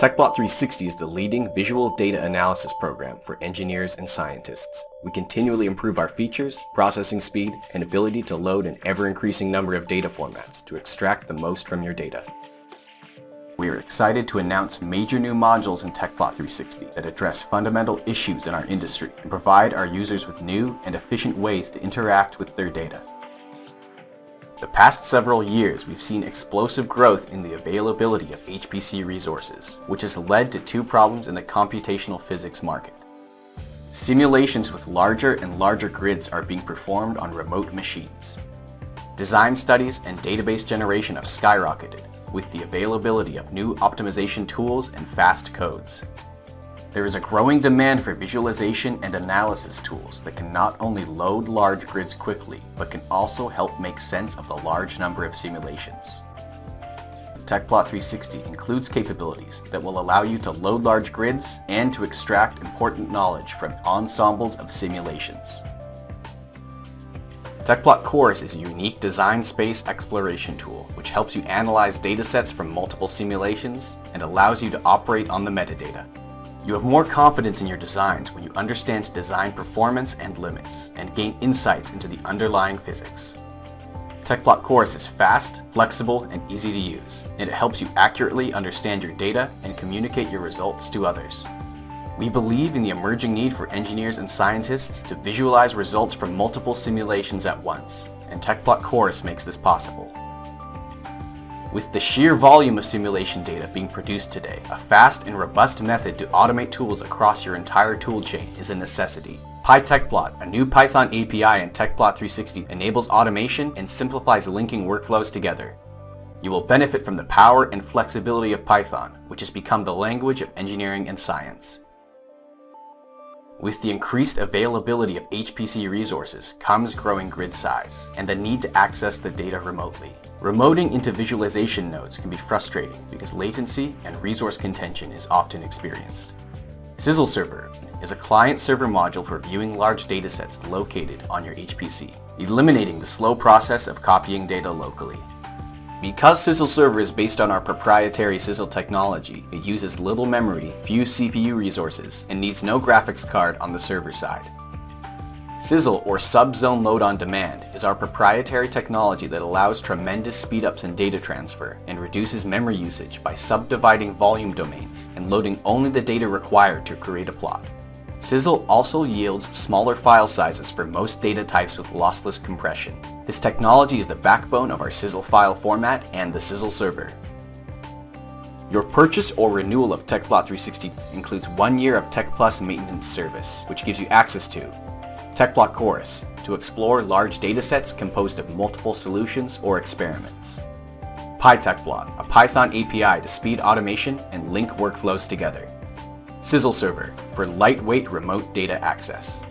Tecplot 360 is the leading visual data analysis program for engineers and scientists. We continually improve our features, processing speed, and ability to load an ever-increasing number of data formats to extract the most from your data. We are excited to announce major new modules in Tecplot 360 that address fundamental issues in our industry and provide our users with new and efficient ways to interact with their data. The past several years, we've seen explosive growth in the availability of HPC resources, which has led to two problems in the computational physics market. Simulations with larger and larger grids are being performed on remote machines. Design studies and database generation have skyrocketed, with the availability of new optimization tools and fast codes. There is a growing demand for visualization and analysis tools that can not only load large grids quickly, but can also help make sense of the large number of simulations. Tecplot 360 includes capabilities that will allow you to load large grids and to extract important knowledge from ensembles of simulations. Tecplot Cores is a unique design space exploration tool which helps you analyze datasets from multiple simulations and allows you to operate on the metadata. You have more confidence in your designs when you understand design performance and limits, and gain insights into the underlying physics. Tecplot Cores is fast, flexible, and easy to use, and it helps you accurately understand your data and communicate your results to others. We believe in the emerging need for engineers and scientists to visualize results from multiple simulations at once, and Tecplot Cores makes this possible. With the sheer volume of simulation data being produced today, a fast and robust method to automate tools across your entire toolchain is a necessity. Tecplot, a new Python API in Tecplot 360, enables automation and simplifies linking workflows together. You will benefit from the power and flexibility of Python, which has become the language of engineering and science. With the increased availability of HPC resources comes growing grid size and the need to access the data remotely. Remoting into visualization nodes can be frustrating because latency and resource contention is often experienced. Sizzle Server is a client-server module for viewing large datasets located on your HPC, eliminating the slow process of copying data locally. Because Sizzle Server is based on our proprietary Sizzle technology, it uses little memory, few CPU resources, and needs no graphics card on the server side. Sizzle, or Sub-Zone Load on Demand, is our proprietary technology that allows tremendous speedups in data transfer and reduces memory usage by subdividing volume domains and loading only the data required to create a plot. Sizzle also yields smaller file sizes for most data types with lossless compression. This technology is the backbone of our Sizzle file format and the Sizzle server. Your purchase or renewal of Tecplot 360 includes 1 year of TecPLUS maintenance service, which gives you access to Tecplot Cores, to explore large datasets composed of multiple solutions or experiments. Tecplot, a Python API to speed automation and link workflows together. Sizzle Server, for lightweight remote data access.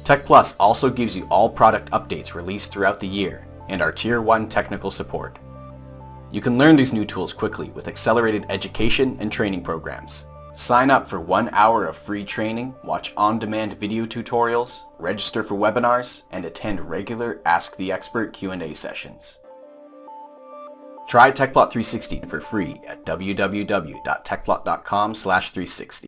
TecPLUS also gives you all product updates released throughout the year and our Tier 1 technical support. You can learn these new tools quickly with accelerated education and training programs. Sign up for 1 hour of free training, watch on-demand video tutorials, register for webinars, and attend regular Ask the Expert Q&A sessions. Try Tecplot 360 for free at www.tecplot.com/360.